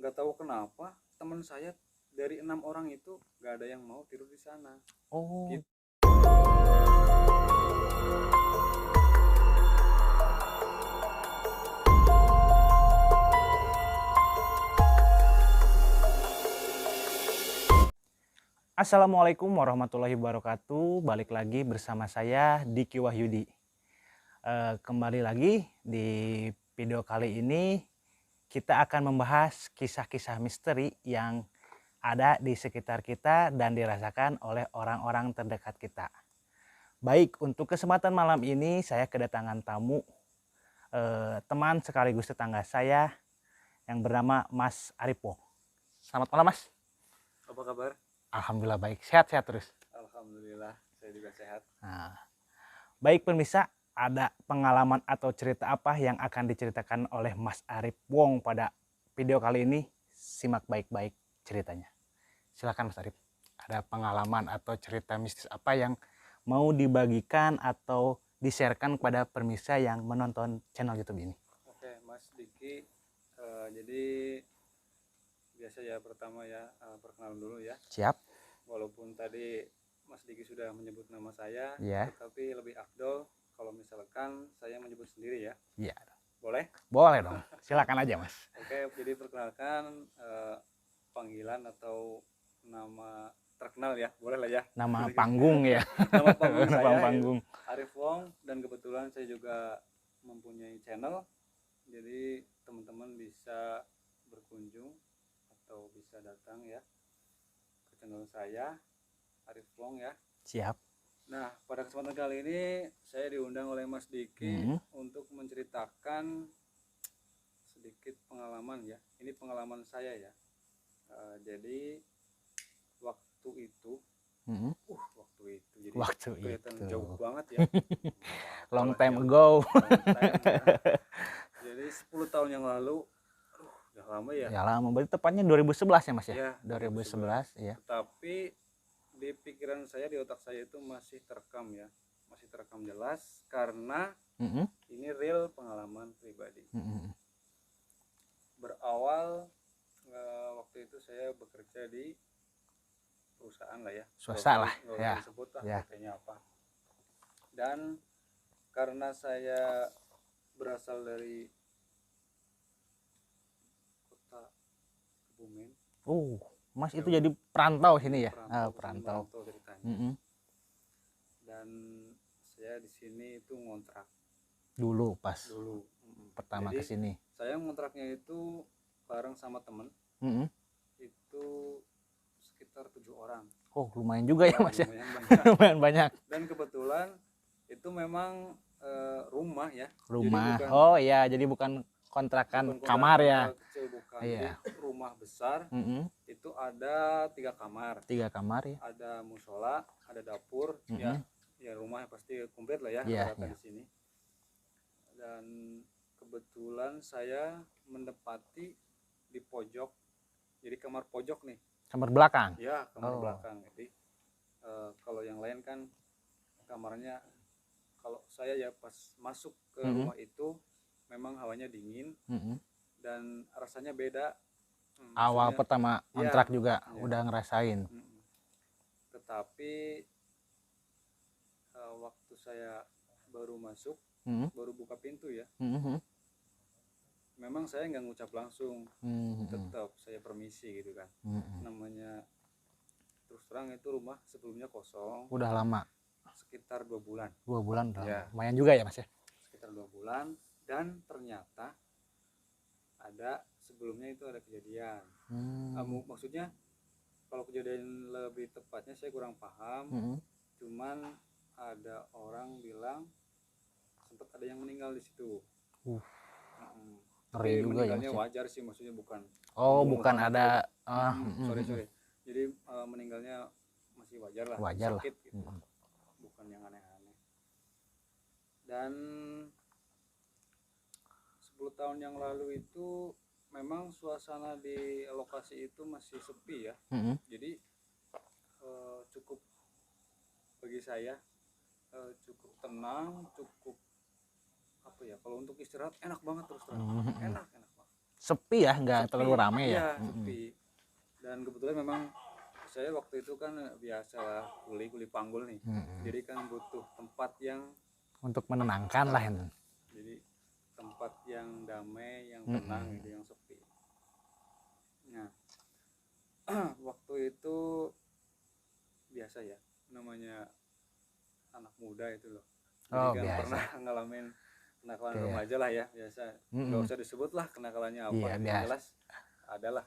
nggak tahu kenapa teman saya dari 6 orang itu nggak ada yang mau tidur di sana. Oh. Gitu. Assalamualaikum warahmatullahi wabarakatuh. Balik lagi bersama saya Diki Wahyudi. Kembali lagi di video kali ini kita akan membahas kisah-kisah misteri yang ada di sekitar kita dan dirasakan oleh orang-orang terdekat kita. Baik, untuk kesempatan malam ini saya kedatangan tamu, teman sekaligus tetangga saya yang bernama Mas Aripo. Selamat malam, Mas. Apa kabar? Alhamdulillah baik, sehat-sehat terus. Alhamdulillah, saya juga sehat. Nah, baik pemirsa, ada pengalaman atau cerita apa yang akan diceritakan oleh Mas Arif Wong pada video kali ini? Simak baik-baik ceritanya. Silakan Mas Arif. Ada pengalaman atau cerita mistis apa yang mau dibagikan atau di-sharekan kepada pemirsa yang menonton channel YouTube ini? Oke, Mas Diki. Jadi biasa ya, pertama ya perkenalan dulu ya. Siap. Walaupun tadi Mas Diki sudah menyebut nama saya, Ya. tetapi lebih afdol kalau misalkan saya menyebut sendiri ya. Iya. Boleh? Boleh dong. Silakan aja, Mas. Oke, jadi perkenalkan panggilan atau nama terkenal ya, boleh lah ya. Nama panggung ya. Nama panggung Nama saya panggung. Arif Wong, dan kebetulan saya juga mempunyai channel. Jadi teman-teman bisa berkunjung atau bisa datang ya ke channel saya Arif Wong ya. Siap. Nah, pada kesempatan kali ini saya diundang oleh Mas Diki untuk menceritakan sedikit pengalaman ya. Ini pengalaman saya ya. Jadi waktu itu, Waktu kelihatan itu. jauh banget ya. Long time ago. Jadi 10 tahun yang lalu, udah lama ya. Ya lama, berarti tepatnya 2011 ya Mas ya? Ya, 2011 ya. Tapi di pikiran saya, di otak saya itu masih terekam ya. Masih terekam jelas karena ini real pengalaman pribadi. Berawal waktu itu saya bekerja di perusahaan lah ya. Swasta lah ya. Disebut lah ya. katanya apa. Dan karena saya berasal dari kota Kebumen. Mas itu jadi perantau sini ya? Perantau ceritanya. Dan saya di sini itu ngontrak. Dulu pas. Pertama ke sini. Saya ngontraknya itu bareng sama temen. Itu sekitar 7 orang. Lumayan juga ya Mas ya. Lumayan banyak. Dan kebetulan itu memang rumah ya. Rumah. Jadi bukan kontrakan kamar ya. Kecil, bukan. Jadi rumah besar. Itu ada 3 kamar. 3 kamar ya. Ada musola, ada dapur. Ya rumah pasti komplit lah ya. Di sini. Dan kebetulan saya mendapati di pojok. Jadi kamar pojok nih. Kamar belakang? Ya, kamar belakang. Jadi kalau yang lain kan kamarnya, kalau saya ya pas masuk ke rumah itu memang hawanya dingin dan rasanya beda. Awal pertama kontrak juga udah ngerasain. Tetapi waktu saya baru masuk, baru buka pintu ya, memang saya nggak ngucap langsung, tetap saya permisi gitu kan. Namanya terus terang itu rumah sebelumnya kosong. Udah lama? Sekitar 2 bulan. 2 bulan ya. Lumayan juga ya Mas ya? Sekitar 2 bulan. Dan ternyata ada sebelumnya itu ada kejadian. Maksudnya kalau kejadian lebih tepatnya saya kurang paham. Cuman ada orang bilang sempat ada yang meninggal di situ. Ngeri juga ya Mas ya? Wajar sih, maksudnya bukan. Bukan ada. Sorry. Jadi meninggalnya masih wajar lah. Wajar sakit lah. gitu. Bukan yang aneh-aneh. Dan 10 tahun yang lalu itu memang suasana di lokasi itu masih sepi ya. Jadi cukup, bagi saya cukup tenang, cukup apa ya, kalau untuk istirahat enak banget terus terang. Enak banget. sepi ya, nggak sepi. terlalu ramai ya. Iya, sepi. Dan kebetulan memang saya waktu itu kan biasa lah kuli panggul nih. Jadi kan butuh tempat yang Untuk menenangkan lah itu. jadi tempat yang damai, yang tenang gitu, yang sepi. Nah, waktu itu biasa ya, namanya anak muda itu loh. Jadi Oh, kan biasa. pernah ngalamin kenakalan Iya. remaja lah ya, biasa. Nggak usah disebut lah kenakalannya apa, Iya, yang biasa. jelas adalah.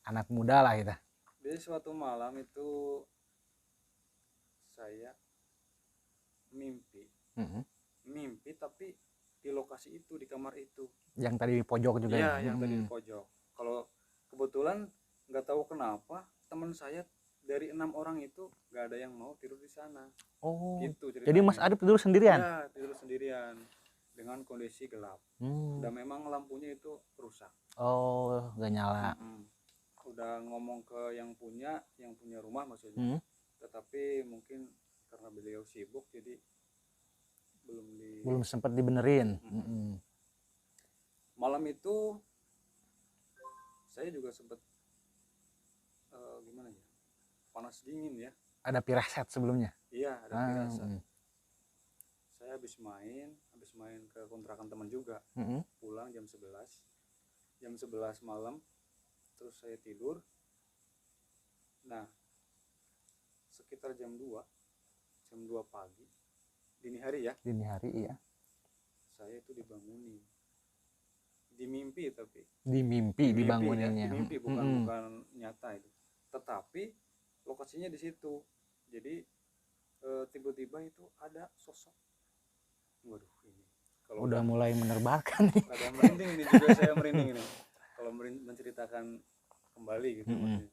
Anak muda lah kita. Jadi suatu malam itu saya mimpi, tapi di lokasi itu, di kamar itu. Yang tadi di pojok juga Iya, ya. yang tadi di pojok. Kalau kebetulan nggak tahu kenapa teman saya dari 6 orang itu nggak ada yang mau tidur di sana. Oh, gitu ceritanya. jadi Mas Arif tidur sendirian? Ya, tidur sendirian dengan kondisi gelap. Dan memang lampunya itu rusak. Oh, nggak nyala. Udah ngomong ke yang punya rumah maksudnya. Tetapi mungkin karena beliau sibuk jadi belum sempat dibenerin. Malam itu saya juga sempat gimana ya, panas dingin ya. Ada firasat sebelumnya? Iya, ada firasat. Saya habis main ke kontrakan teman juga. Pulang jam 11 malam, terus saya tidur. Nah, sekitar jam 2 pagi, dini hari ya. Dini hari, iya. Saya itu dibangunin. Di mimpi tapi. Di mimpi dibanguninnya. Ya, di mimpi bukan nyata itu. Tetapi lokasinya di situ. Jadi tiba-tiba itu ada sosok. Waduh, ini kalau udah mulai menerbalkan nih. Ada merinding ini juga, saya merinding ini. Kalau menceritakan kembali gitu maksudnya.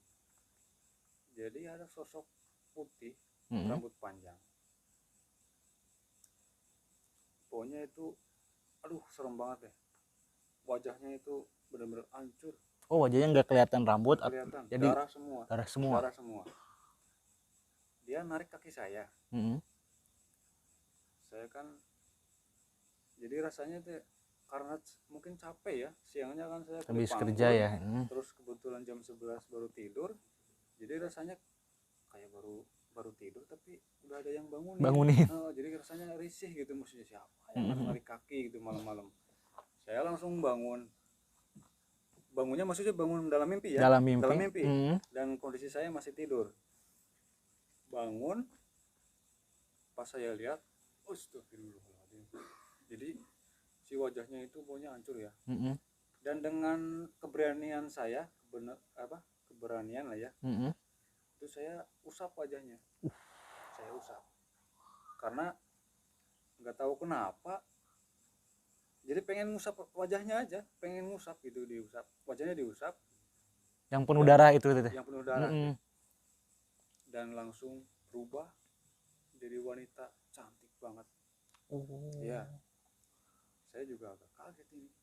Jadi ada sosok putih, rambut panjang. Pokoknya itu, aduh serem banget ya. Wajahnya itu benar-benar hancur. Oh, wajahnya nggak kelihatan rambut? Kelihatan, jadi darah semua. Darah semua. Dia narik kaki saya. Saya kan, jadi rasanya tuh karena mungkin capek ya, siangnya kan saya habis kerja ya. Terus kebetulan jam 11 baru tidur. Jadi rasanya kayak baru tidur tapi udah ada yang bangunin. Jadi rasanya risih gitu, maksudnya siapa yang narik kaki gitu malam-malam. Saya langsung bangunnya maksudnya bangun dalam mimpi ya. Dalam mimpi. Dan kondisi saya masih tidur. Bangun, pas saya lihat, astagfirullahaladzim. Jadi si wajahnya itu pokoknya hancur ya. Dan dengan keberanian saya, keberanian lah ya. Itu saya usap wajahnya. Saya usap. Karena nggak tahu kenapa. Jadi pengen ngusap wajahnya aja, pengen ngusap gitu, diusap. Wajahnya diusap. Yang penuh darah itu. Yang penuh darah. Dan langsung berubah jadi wanita cantik banget. Ya. Saya juga agak kaget ini.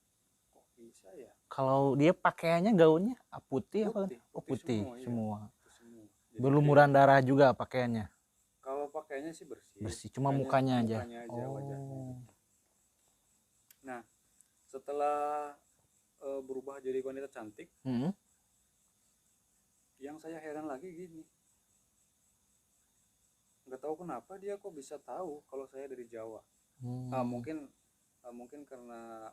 Kok bisa ya? Kalau dia pakaiannya gaunnya putih apa? Putih semua. Berlumuran darah juga pakaiannya. Kalau pakaiannya sih bersih. Cuma mukanya aja. Wajahnya. Nah, setelah berubah jadi wanita cantik, yang saya heran lagi gini, nggak tahu kenapa dia kok bisa tahu kalau saya dari Jawa. Mungkin karena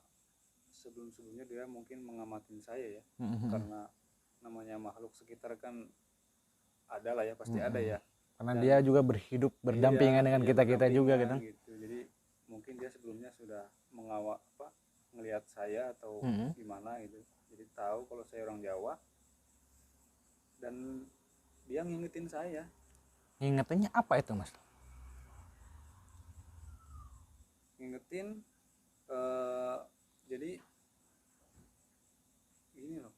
sebelumnya dia mungkin mengamatin saya ya, karena namanya makhluk sekitar kan ada lah ya, pasti ada ya. Karena dia juga berhidup berdampingan dengan kita juga gitu. Jadi mungkin dia sebelumnya sudah ngelihat saya atau gimana gitu, jadi tahu kalau saya orang Jawa dan dia ngingetin saya. Ngingetinnya apa itu, Mas? Ngingetin jadi gini loh,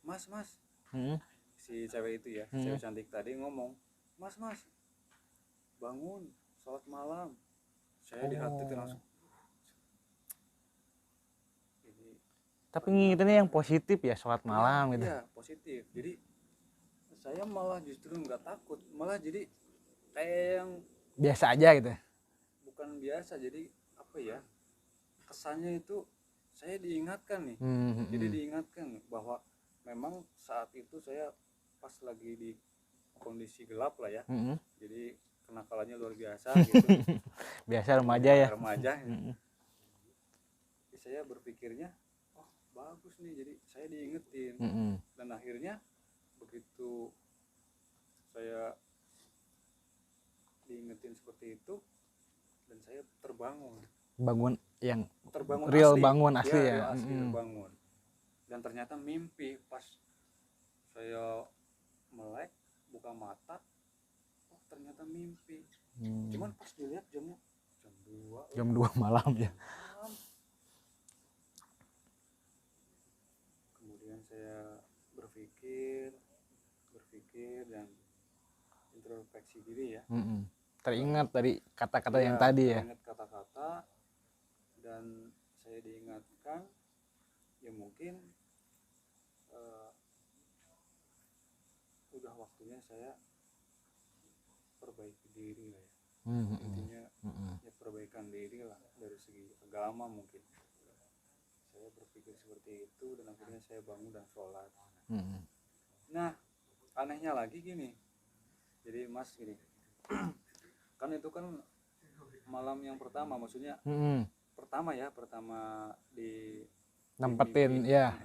mas si cewek itu ya, cewek cantik tadi ngomong, mas bangun sholat malam. Saya di hati itu langsung. Tapi ngingetinnya yang positif ya, sholat malam gitu. Iya, positif. Jadi saya malah justru nggak takut, malah jadi kayak yang biasa aja gitu. Bukan biasa, jadi apa ya, kesannya itu saya diingatkan nih. Jadi diingatkan bahwa memang saat itu saya pas lagi di kondisi gelap lah ya. Jadi kenakalannya luar biasa gitu. Biasa remaja ya. Remaja. Jadi saya berpikirnya, oh bagus nih, jadi saya diingetin. Dan akhirnya begitu saya diingetin seperti itu, dan saya terbangun yang terbangun real asli. Bangun asli ya, real asli terbangun. Dan ternyata mimpi. Pas saya melek buka mata, oh ternyata mimpi. Cuman pas dilihat jamnya jam 2 malam ya. Kemudian saya berpikir dan introspeksi diri ya. Teringat dari kata-kata yang tadi ya. Teringat kata-kata, dan saya diingatkan ya mungkin udah waktunya saya perbaiki diri lah ya. Intinya ya perbaikan diri lah dari segi agama mungkin. Saya berpikir seperti itu, dan akhirnya saya bangun dan sholat. Nah anehnya lagi gini, jadi Mas gini, kan itu kan malam yang pertama, maksudnya pertama di nempetin ya.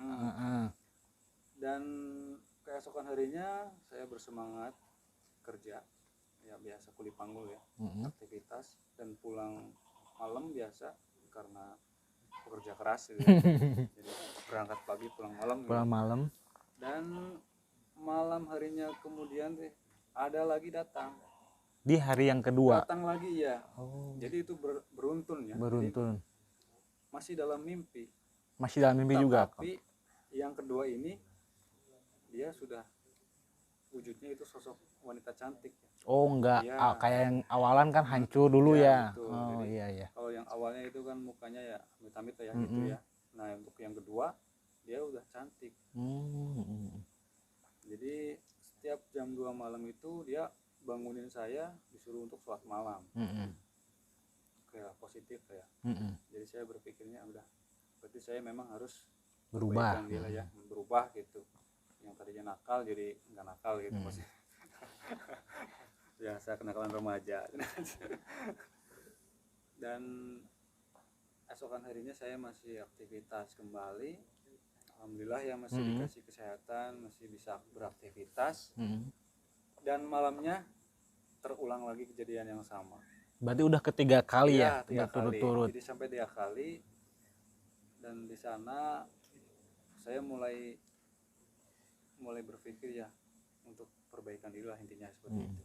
Dan keesokan harinya saya bersemangat kerja ya, biasa kuli panggul ya, aktivitas, dan pulang malam biasa karena pekerja keras gitu ya. Jadi berangkat pagi pulang malam. Dan malam harinya kemudian ada lagi datang di hari yang kedua. Datang lagi ya. Jadi itu beruntun ya. Beruntun. Jadi masih dalam mimpi. Juga. Tapi yang kedua ini dia sudah wujudnya itu sosok wanita cantik. Oh enggak, ya. Kayak yang awalan kan hancur dulu ya. Betul. Oh jadi, iya. Kalau yang awalnya itu kan mukanya ya amit-amit ya gitu ya. Nah untuk yang kedua dia udah cantik. Jadi setiap jam 2 malam itu dia bangunin saya, disuruh untuk sholat malam. Kayak positif ya. Jadi saya berpikirnya udah, berarti saya memang harus berubah dia lah ya, berubah gitu. Yang tadinya nakal jadi nggak nakal gitu maksudnya. Biasa kenakalan remaja. Dan esokan harinya saya masih aktivitas kembali. Alhamdulillah ya, masih dikasih kesehatan, masih bisa beraktivitas. Dan malamnya terulang lagi kejadian yang sama. Berarti udah ketiga kali ya, berturut-turut. Jadi sampai 3 kali. Dan di sana saya mulai berpikir ya untuk perbaikan diri lah, intinya seperti itu.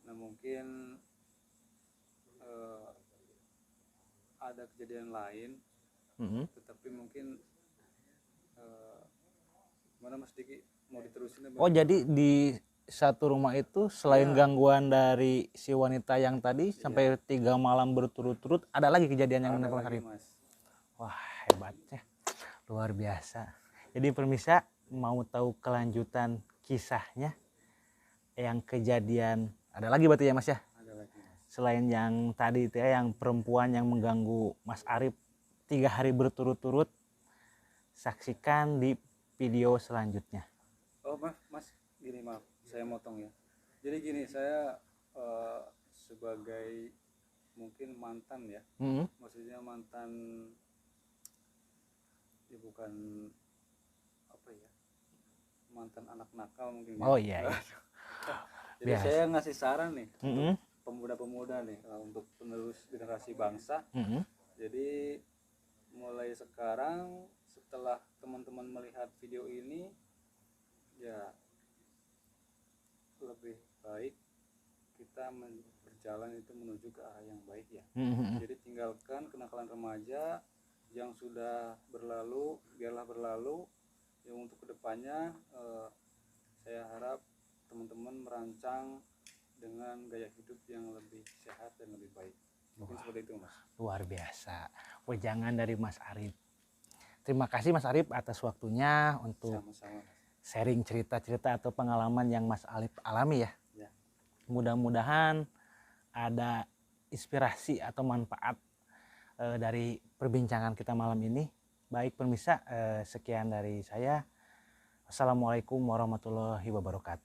Nah mungkin ada kejadian lain, tetapi mungkin mana Mas Diki mau diterusin? Oh jadi di satu rumah itu selain gangguan dari si wanita yang tadi sampai 3 malam berturut-turut, ada lagi kejadian yang menimpa Mas Arif? Wah hebatnya, luar biasa. Jadi pemirsa mau tahu kelanjutan kisahnya yang kejadian, ada lagi berarti ya Mas ya? Ada lagi Mas. Selain yang tadi itu ya, yang perempuan yang mengganggu Mas Arif 3 hari berturut-turut, saksikan di video selanjutnya. Oh Mas, gini maaf, saya motong ya. Jadi gini, saya sebagai mungkin mantan ya, maksudnya mantan ya, bukan apa ya, mantan anak nakal mungkin. Oh iya. Jadi saya ngasih saran nih untuk pemuda-pemuda nih, untuk penerus generasi bangsa. Jadi mulai sekarang, setelah teman-teman melihat video ini, ya lebih baik kita berjalan itu menuju ke arah yang baik ya. Jadi tinggalkan kenakalan remaja yang sudah berlalu, biarlah berlalu. Yang untuk kedepannya saya harap teman-teman merancang dengan gaya hidup yang lebih sehat dan lebih baik. Mungkin seperti itu Mas. Luar biasa, wejangan dari Mas Arif. Terima kasih Mas Arif atas waktunya untuk sharing cerita-cerita atau pengalaman yang Mas Arif alami ya. Mudah-mudahan ada inspirasi atau manfaat dari perbincangan kita malam ini. Baik pemirsa, sekian dari saya. Assalamualaikum warahmatullahi wabarakatuh.